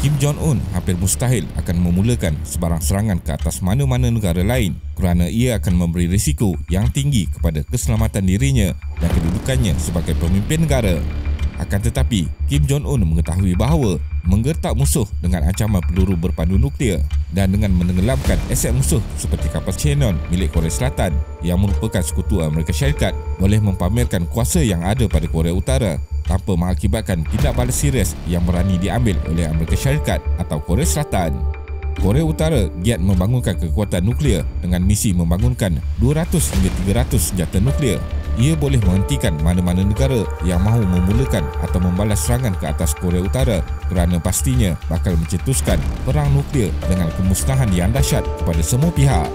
Kim Jong-un hampir mustahil akan memulakan sebarang serangan ke atas mana-mana negara lain kerana ia akan memberi risiko yang tinggi kepada keselamatan dirinya dan kedudukannya sebagai pemimpin negara. Akan tetapi, Kim Jong-un mengetahui bahawa menggertak musuh dengan ancaman peluru berpandu nuklear dan dengan menenggelamkan aset musuh seperti kapal Cheonan milik Korea Selatan yang merupakan sekutu Amerika Syarikat boleh mempamerkan kuasa yang ada pada Korea Utara tanpa mengakibatkan tindak balas serius yang berani diambil oleh Amerika Syarikat atau Korea Selatan. Korea Utara giat membangunkan kekuatan nuklear dengan misi membangunkan 200 hingga 300 senjata nuklear. Ia boleh menghentikan mana-mana negara yang mahu memulakan atau membalas serangan ke atas Korea Utara kerana pastinya bakal mencetuskan perang nuklear dengan kemusnahan yang dahsyat kepada semua pihak.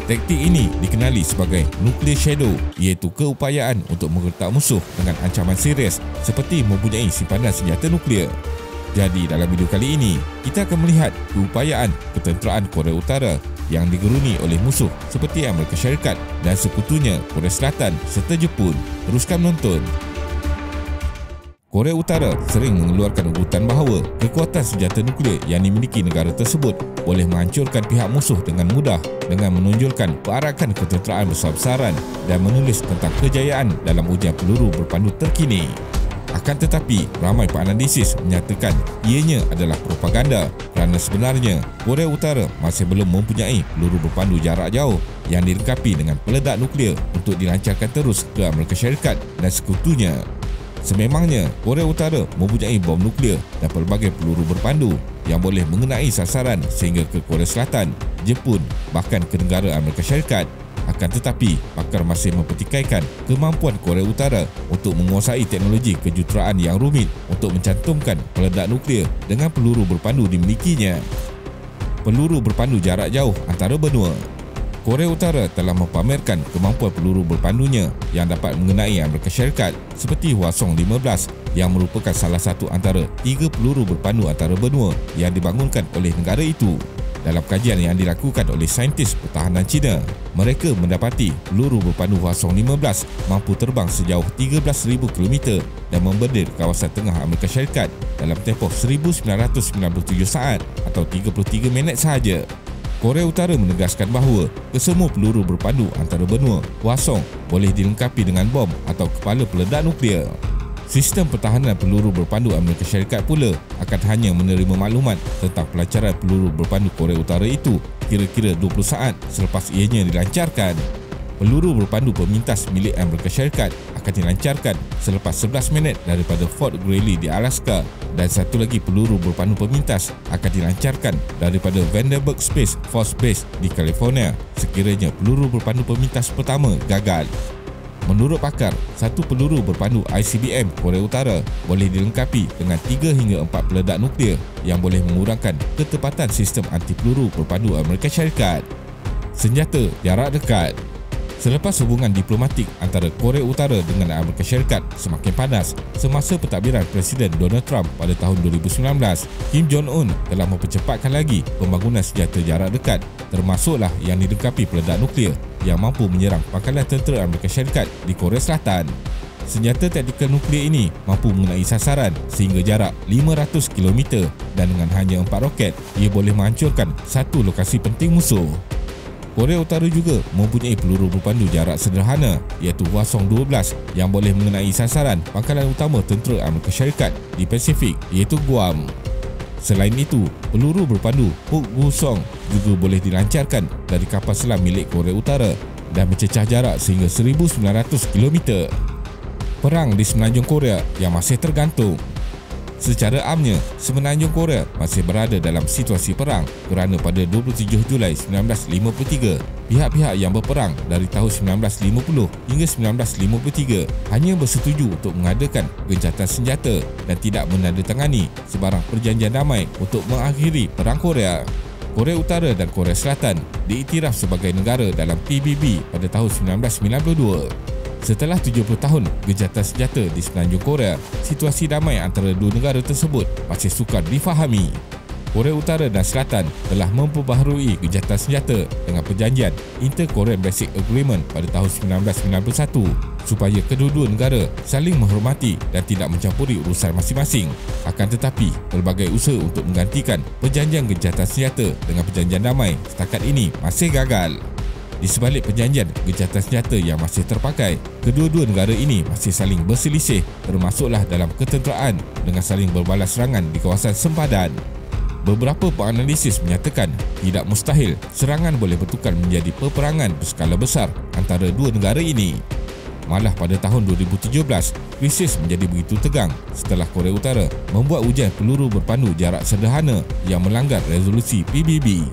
Taktik ini dikenali sebagai Nuclear Shadow, iaitu keupayaan untuk menggertak musuh dengan ancaman serius seperti mempunyai simpanan senjata nuklear. Jadi dalam video kali ini, kita akan melihat keupayaan ketenteraan Korea Utara yang digeruni oleh musuh seperti Amerika Syarikat dan sekutunya Korea Selatan serta Jepun. Teruskan menonton. Korea Utara sering mengeluarkan urutan bahawa kekuatan senjata nuklear yang dimiliki negara tersebut boleh menghancurkan pihak musuh dengan mudah dengan menonjolkan perarakan ketenteraan besar-besaran dan menulis tentang kejayaan dalam ujian peluru berpandu terkini. Akan tetapi, ramai penganalisis menyatakan ianya adalah propaganda kerana sebenarnya Korea Utara masih belum mempunyai peluru berpandu jarak jauh yang dilengkapi dengan peledak nuklear untuk dilancarkan terus ke Amerika Syarikat dan sekutunya. Sememangnya, Korea Utara mempunyai bom nuklear dan pelbagai peluru berpandu yang boleh mengenai sasaran sehingga ke Korea Selatan, Jepun, bahkan ke negara Amerika Syarikat. Akan tetapi, pakar masih mempertikaikan kemampuan Korea Utara untuk menguasai teknologi kejuruteraan yang rumit untuk mencantumkan peledak nuklear dengan peluru berpandu dimilikinya. Peluru berpandu jarak jauh antara benua. Korea Utara telah mempamerkan kemampuan peluru berpandunya yang dapat mengenai Amerika Syarikat seperti Hwasong-15 yang merupakan salah satu antara 3 peluru berpandu antara benua yang dibangunkan oleh negara itu. Dalam kajian yang dilakukan oleh saintis pertahanan China, mereka mendapati peluru berpandu Hwasong-15 mampu terbang sejauh 13,000 km dan memberdir kawasan tengah Amerika Syarikat dalam tempoh 1997 saat atau 33 minit sahaja. Korea Utara menegaskan bahawa kesemua peluru berpandu antara benua Hwasong boleh dilengkapi dengan bom atau kepala peledak nuklear. Sistem pertahanan peluru berpandu Amerika Syarikat pula akan hanya menerima maklumat tentang pelancaran peluru berpandu Korea Utara itu kira-kira 20 saat selepas ianya dilancarkan. Peluru berpandu pemintas milik Amerika Syarikat akan dilancarkan selepas 11 minit daripada Fort Greely di Alaska dan satu lagi peluru berpandu pemintas akan dilancarkan daripada Vandenberg Space Force Base di California sekiranya peluru berpandu pemintas pertama gagal. Menurut pakar, satu peluru berpandu ICBM Korea Utara boleh dilengkapi dengan 3 hingga 4 peledak nuklear yang boleh mengurangkan ketepatan sistem anti peluru berpandu Amerika Syarikat. Senjata jarak dekat. Selepas hubungan diplomatik antara Korea Utara dengan Amerika Syarikat semakin panas semasa pentadbiran Presiden Donald Trump pada tahun 2019, Kim Jong-un telah mempercepatkan lagi pembangunan senjata jarak dekat termasuklah yang dilengkapi peledak nuklear yang mampu menyerang pangkalan tentera Amerika Syarikat di Korea Selatan. Senjata taktikal nuklear ini mampu mengenai sasaran sehingga jarak 500 km dan dengan hanya 4 roket, ia boleh menghancurkan satu lokasi penting musuh. Korea Utara juga mempunyai peluru berpandu jarak sederhana iaitu Hwasong-12 yang boleh mengenai sasaran pangkalan utama tentera Amerika Syarikat di Pasifik iaitu Guam. Selain itu, peluru berpandu Pukgusong juga boleh dilancarkan dari kapal selam milik Korea Utara dan mencecah jarak sehingga 1,900 km. Perang di Semenanjung Korea yang masih tergantung. Secara amnya, Semenanjung Korea masih berada dalam situasi perang kerana pada 27 Julai 1953, pihak-pihak yang berperang dari tahun 1950 hingga 1953 hanya bersetuju untuk mengadakan gencatan senjata dan tidak menandatangani sebarang perjanjian damai untuk mengakhiri Perang Korea. Korea Utara dan Korea Selatan diiktiraf sebagai negara dalam PBB pada tahun 1992. Setelah 70 tahun gencatan senjata di Semenanjung Korea, situasi damai antara dua negara tersebut masih sukar difahami. Korea Utara dan Selatan telah memperbaharui gencatan senjata dengan perjanjian Inter-Korean Basic Agreement pada tahun 1991 supaya kedua-dua negara saling menghormati dan tidak mencampuri urusan masing-masing. Akan tetapi, pelbagai usaha untuk menggantikan perjanjian gencatan senjata dengan perjanjian damai setakat ini masih gagal. Di sebalik perjanjian gencatan senjata yang masih terpakai, kedua-dua negara ini masih saling berselisih, termasuklah dalam ketenteraan dengan saling berbalas serangan di kawasan sempadan. Beberapa penganalisis menyatakan tidak mustahil serangan boleh bertukar menjadi peperangan berskala besar antara dua negara ini. Malah pada tahun 2017, krisis menjadi begitu tegang setelah Korea Utara membuat ujian peluru berpandu jarak sederhana yang melanggar resolusi PBB.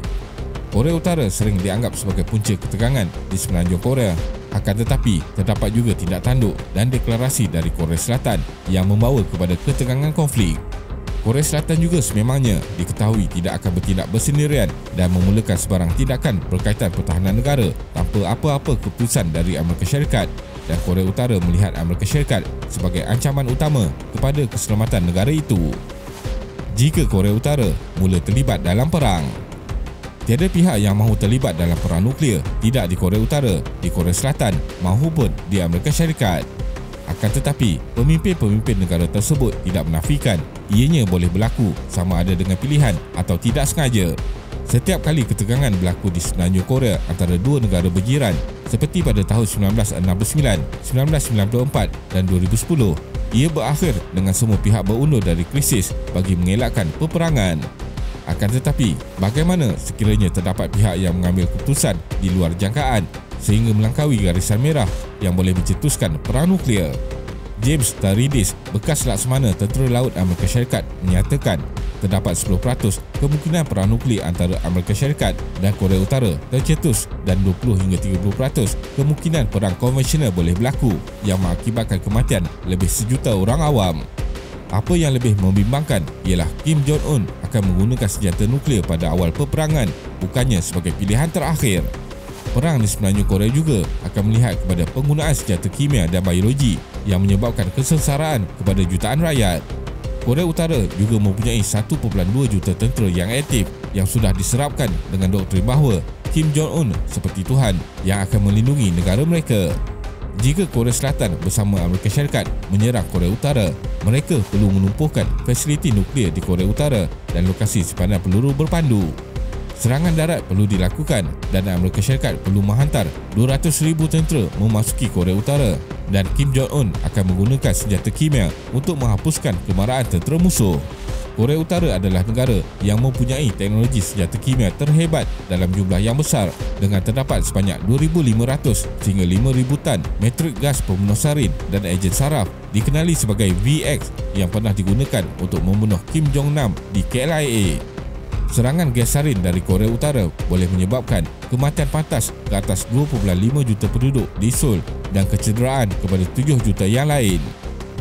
Korea Utara sering dianggap sebagai punca ketegangan di semenanjung Korea. Akan tetapi, terdapat juga tindak tanduk dan deklarasi dari Korea Selatan yang membawa kepada ketegangan konflik. Korea Selatan juga sememangnya diketahui tidak akan bertindak bersendirian dan memulakan sebarang tindakan berkaitan pertahanan negara tanpa apa-apa keputusan dari Amerika Syarikat, dan Korea Utara melihat Amerika Syarikat sebagai ancaman utama kepada keselamatan negara itu. Jika Korea Utara mula terlibat dalam perang, tiada pihak yang mahu terlibat dalam perang nuklear, tidak di Korea Utara, di Korea Selatan maupun di Amerika Syarikat. Akan tetapi, pemimpin-pemimpin negara tersebut tidak menafikan ianya boleh berlaku sama ada dengan pilihan atau tidak sengaja. Setiap kali ketegangan berlaku di semenanjung Korea antara dua negara berjiran, seperti pada tahun 1969, 1994 dan 2010, ia berakhir dengan semua pihak berundur dari krisis bagi mengelakkan peperangan. Akan tetapi, bagaimana sekiranya terdapat pihak yang mengambil keputusan di luar jangkaan sehingga melangkaui garisan merah yang boleh mencetuskan perang nuklear? James Taridis, bekas Laksamana Tentera Laut Amerika Syarikat, menyatakan terdapat 10% kemungkinan perang nuklear antara Amerika Syarikat dan Korea Utara tercetus dan 20 hingga 30% kemungkinan perang konvensional boleh berlaku yang mengakibatkan kematian lebih sejuta orang awam. Apa yang lebih membimbangkan ialah Kim Jong-un akan menggunakan senjata nuklear pada awal peperangan, bukannya sebagai pilihan terakhir. Perang di semenanjung Korea juga akan melihat kepada penggunaan senjata kimia dan biologi yang menyebabkan kesengsaraan kepada jutaan rakyat. Korea Utara juga mempunyai 1.2 juta tentera yang aktif yang sudah diserapkan dengan doktrin bahawa Kim Jong-un seperti Tuhan yang akan melindungi negara mereka. Jika Korea Selatan bersama Amerika Syarikat menyerang Korea Utara, mereka perlu menumpukan fasiliti nuklear di Korea Utara dan lokasi simpanan peluru berpandu. Serangan darat perlu dilakukan dan Amerika Syarikat perlu menghantar 200,000 tentera memasuki Korea Utara, dan Kim Jong-un akan menggunakan senjata kimia untuk menghapuskan kemarahan tentera musuh. Korea Utara adalah negara yang mempunyai teknologi senjata kimia terhebat dalam jumlah yang besar, dengan terdapat sebanyak 2,500 hingga 5,000 tan metrik gas pembunuh sarin dan ejen saraf dikenali sebagai VX yang pernah digunakan untuk membunuh Kim Jong-nam di KLIA. Serangan gas sarin dari Korea Utara boleh menyebabkan kematian pantas ke atas 2.5 juta penduduk di Seoul dan kecederaan kepada 7 juta yang lain.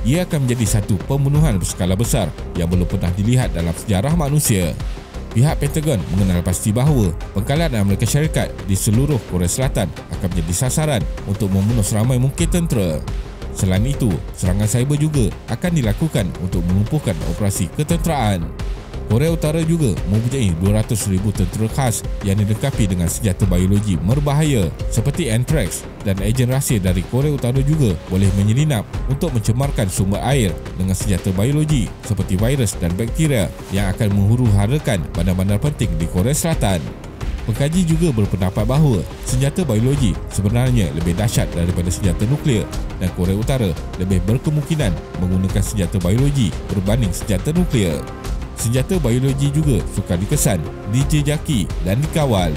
Ia akan menjadi satu pembunuhan berskala besar yang belum pernah dilihat dalam sejarah manusia. Pihak Pentagon mengenal pasti bahawa pengkalan Amerika Syarikat di seluruh Korea Selatan akan menjadi sasaran untuk membunuh seramai mungkin tentera. Selain itu, serangan cyber juga akan dilakukan untuk melumpuhkan operasi ketenteraan. Korea Utara juga mempunyai 200,000 tentera khas yang dilengkapi dengan senjata biologi berbahaya seperti anthrax, dan ejen rahsia dari Korea Utara juga boleh menyelinap untuk mencemarkan sumber air dengan senjata biologi seperti virus dan bakteria yang akan menghuru-harakan bandar-bandar penting di Korea Selatan. Pengkaji juga berpendapat bahawa senjata biologi sebenarnya lebih dahsyat daripada senjata nuklear, dan Korea Utara lebih berkemungkinan menggunakan senjata biologi berbanding senjata nuklear. Senjata biologi juga sukar dikesan, dijejaki dan dikawal.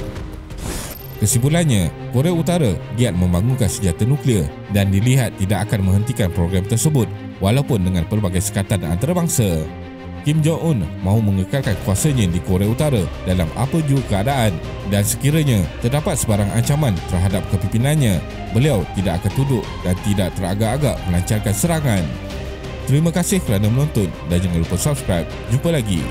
Kesimpulannya, Korea Utara giat membangunkan senjata nuklear dan dilihat tidak akan menghentikan program tersebut walaupun dengan pelbagai sekatan antarabangsa. Kim Jong-un mahu mengekalkan kuasanya di Korea Utara dalam apa jua keadaan, dan sekiranya terdapat sebarang ancaman terhadap kepimpinannya, beliau tidak akan tunduk dan tidak teragak-agak melancarkan serangan. Terima kasih kerana menonton dan jangan lupa subscribe. Jumpa lagi.